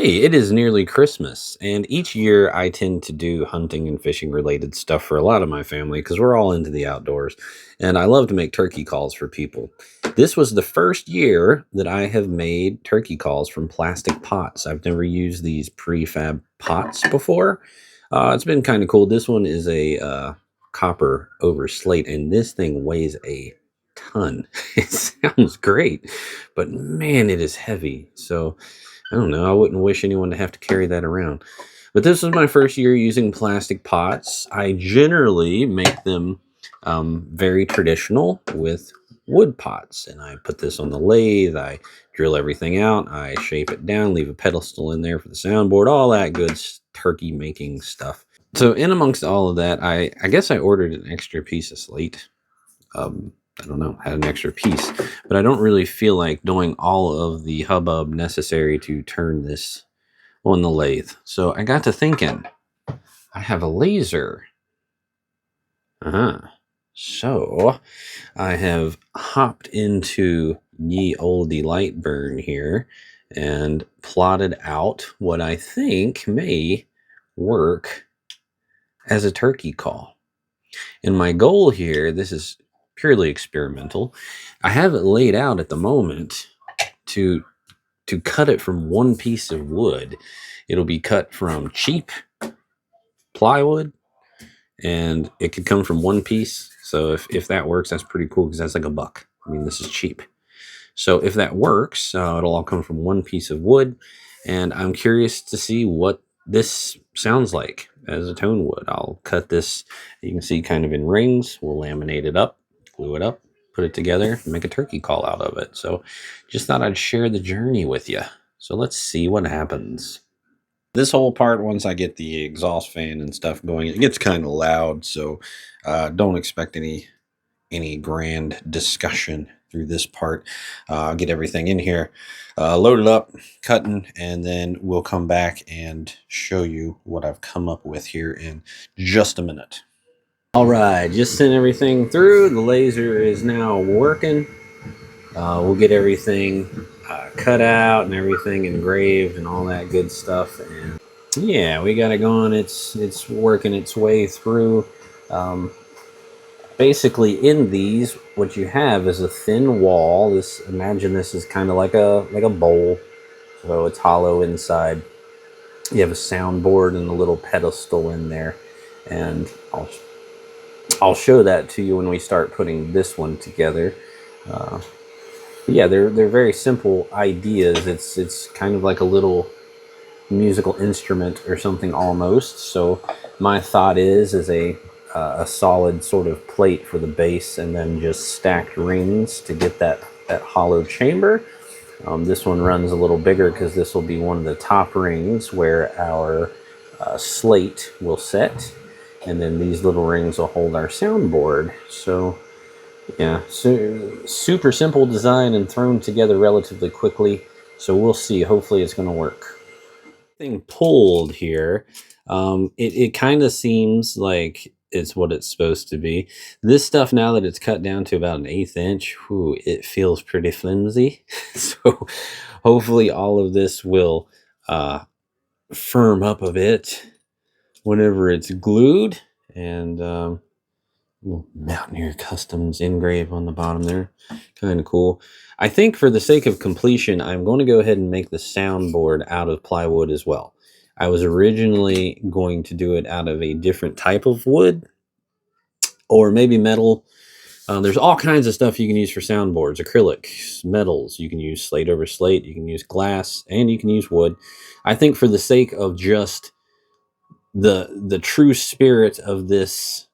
Hey, it is nearly Christmas, and each year I tend to do hunting and fishing related stuff for a lot of my family because we're all into the outdoors, and I love to make turkey calls for people. This was the first year that I have made turkey calls from plastic pots. I've never used these prefab pots before. It's been kind of cool. This one is a copper over slate, and this thing weighs a ton. It sounds great, but man, it is heavy. So I don't know. I wouldn't wish anyone to have to carry that around. But this was my first year using plastic pots. I generally make them very traditional with wood pots. And I put this on the lathe. I drill everything out. I shape it down, leave a pedestal in there for the soundboard, all that good turkey making stuff. So in amongst all of that, I guess I ordered an extra piece of slate. I don't know, had an extra piece, but I don't really feel like doing all of the hubbub necessary to turn this on the lathe. So I got to thinking, I have a laser. Uh-huh. So I have hopped into ye olde Lightburn here and plotted out what I think may work as a turkey call. And my goal here, this is purely experimental. I have it laid out at the moment to cut it from one piece of wood. It'll be cut from cheap plywood, and it could come from one piece. So if that works, that's pretty cool because that's like $1. I mean, this is cheap. So if that works, it'll all come from one piece of wood, and I'm curious to see what this sounds like as a tone wood. I'll cut this, you can see, kind of in rings. We'll laminate it up, glue it up, put it together, make a turkey call out of it. So just thought I'd share the journey with you. So let's see what happens. This whole part, once I get the exhaust fan and stuff going, it gets kind of loud. So don't expect any grand discussion through this part. I'll get everything in here, load it up, cutting, and then we'll come back and show you what I've come up with here in just a minute. All right, just sent everything through. The laser is now working. We'll get everything cut out and everything engraved and all that good stuff. And yeah, we got it going. It's working its way through. Basically, in these, what you have is a thin wall. Imagine this is kind of like a bowl, so it's hollow inside. You have a soundboard and a little pedestal in there, and I'll show that to you when we start putting this one together. Yeah, they're very simple ideas. It's kind of like a little musical instrument or something almost. So my thought is a solid sort of plate for the base, and then just stacked rings to get that hollow chamber. This one runs a little bigger because this will be one of the top rings where our slate will set, and then these little rings will hold our soundboard. So yeah, so super simple design and thrown together relatively quickly. So we'll see. Hopefully it's going to work. Thing pulled here, it kind of seems like it's what it's supposed to be. This stuff, now that it's cut down to about 1/8 inch, whew, it feels pretty flimsy. So hopefully all of this will firm up a bit whenever it's glued. And Mountaineer Customs engrave on the bottom there, kind of cool. I think for the sake of completion, I'm going to go ahead and make the soundboard out of plywood as well. I was originally going to do it out of a different type of wood, or maybe metal. There's all kinds of stuff you can use for soundboards: acrylic, metals. You can use slate over slate, you can use glass, and you can use wood. I think for the sake of just the true spirit of this,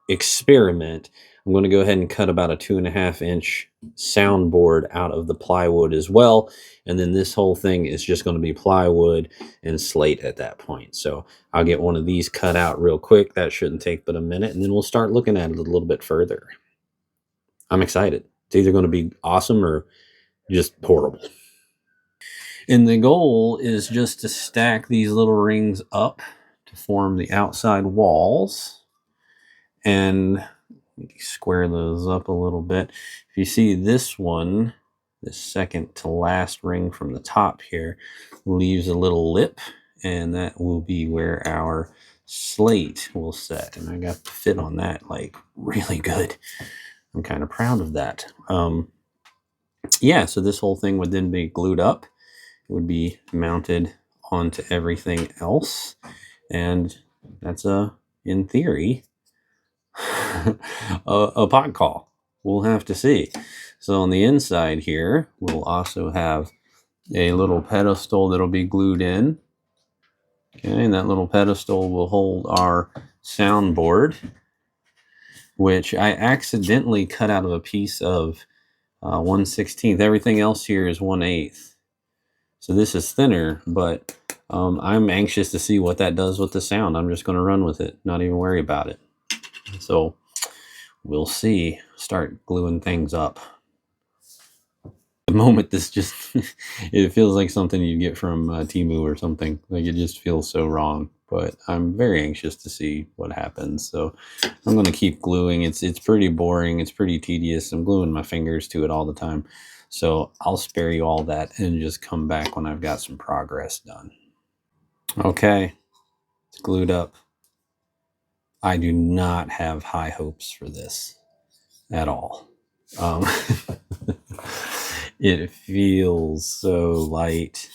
experiment, I'm going to go ahead and cut about a 2.5 inch soundboard out of the plywood as well. And then this whole thing is just going to be plywood and slate at that point. So I'll get one of these cut out real quick. That shouldn't take but a minute, and then we'll start looking at it a little bit further. I'm excited. It's either going to be awesome or just horrible. And the goal is just to stack these little rings up to form the outside walls. And square those up a little bit. If you see this one, This second to last ring from the top here leaves a little lip, and that will be where our slate will set. And I got the fit on that like really good. I'm kind of proud of that. Yeah, so this whole thing would then be glued up. It would be mounted onto everything else. And that's in theory, a pot call. We'll have to see. So on the inside here, we'll also have a little pedestal that'll be glued in. Okay, and that little pedestal will hold our soundboard, which I accidentally cut out of a piece of 1/16. Everything else here is 1/8. So this is thinner, but I'm anxious to see what that does with the sound. I'm just going to run with it, not even worry about it. So we'll see. Start gluing things up. The moment this just, it feels like something you get from Temu or something. Like it just feels so wrong. But I'm very anxious to see what happens. So I'm going to keep gluing. It's pretty boring. It's pretty tedious. I'm gluing my fingers to it all the time. So I'll spare you all that and just come back when I've got some progress done. Okay, it's glued up. I do not have high hopes for this at all. It feels so light,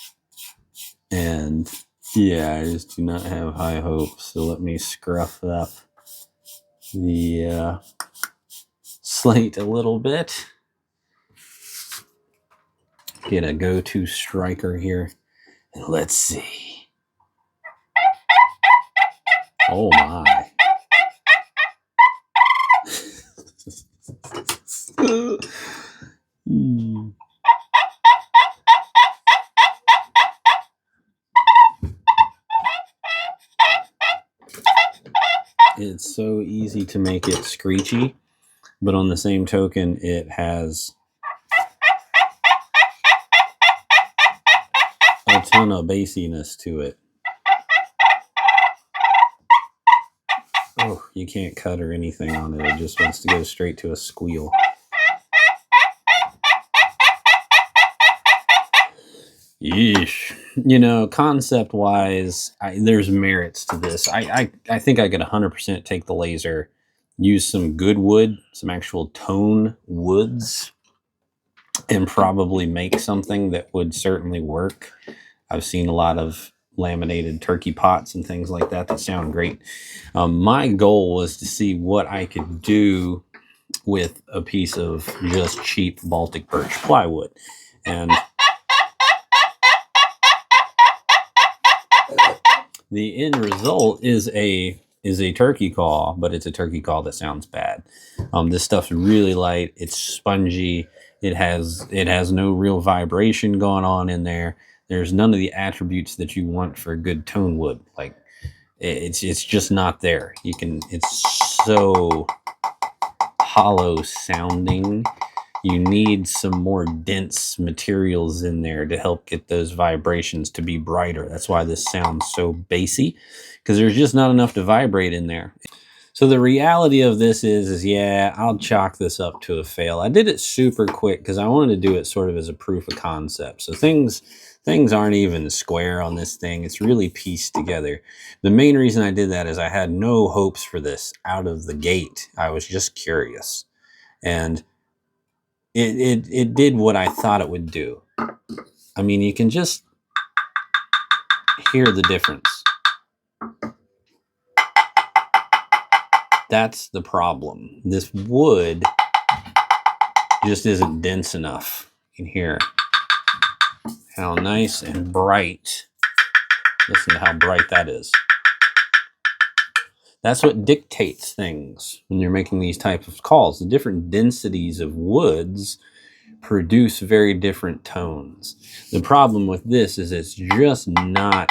and yeah, I just do not have high hopes. So let me scruff up the slate a little bit. Get a go-to striker here, and let's see. Oh my. It's so easy to make it screechy, but on the same token, it has a ton of bassiness to it. Oh, you can't cut or anything on it. It just wants to go straight to a squeal. Yeesh. You know, concept-wise, there's merits to this. I think I could 100% take the laser, use some good wood, some actual tone woods, and probably make something that would certainly work. I've seen a lot of laminated turkey pots and things like that that sound great. My goal was to see what I could do with a piece of just cheap Baltic birch plywood. And the end result is a turkey call, but it's a turkey call that sounds bad. This stuff's really light. It's spongy. It has no real vibration going on in there. There's none of the attributes that you want for a good tone wood. Like it's just not there. It's so hollow sounding. You need some more dense materials in there to help get those vibrations to be brighter. That's why this sounds so bassy, because there's just not enough to vibrate in there. So the reality of this is yeah, I'll chalk this up to a fail. I did it super quick because I wanted to do it sort of as a proof of concept. So things aren't even square on this thing. It's really pieced together. The main reason I did that is I had no hopes for this out of the gate. I was just curious. And it did what I thought it would do. I mean, you can just hear the difference. That's the problem. This wood just isn't dense enough. You can hear how nice and bright. Listen to how bright that is. That's what dictates things when you're making these types of calls. The different densities of woods produce very different tones. The problem with this is it's just not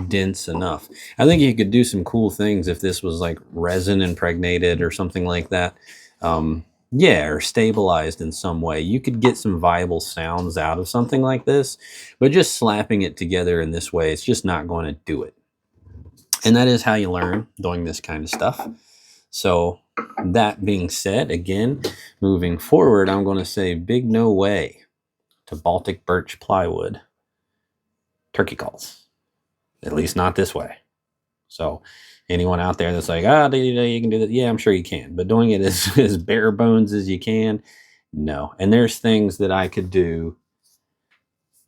dense enough. I think you could do some cool things if this was like resin impregnated or something like that. Yeah, or stabilized in some way. You could get some viable sounds out of something like this, but just slapping it together in this way, it's just not going to do it. And that is how you learn doing this kind of stuff. So that being said, again, moving forward, I'm going to say big no way to Baltic birch plywood turkey calls. At least not this way. So anyone out there that's like, you can do that. Yeah, I'm sure you can. But doing it as bare bones as you can, no. And there's things that I could do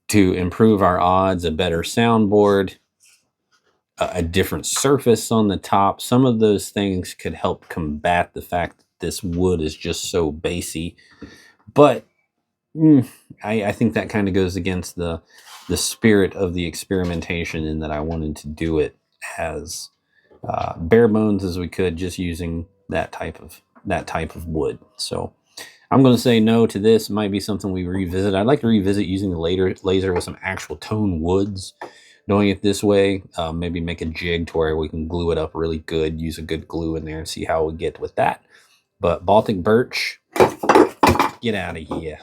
to improve our odds, a better soundboard, a different surface on the top. Some of those things could help combat the fact that this wood is just so basey. But I think that kind of goes against the spirit of the experimentation, in that I wanted to do it as bare bones as we could, just using that type of wood. So I'm going to say no to this. It might be something we revisit. I'd like to revisit using the laser with some actual tone woods. Doing it this way, maybe make a jig to where we can glue it up really good, use a good glue in there and see how we get with that. But Baltic birch, get out of here.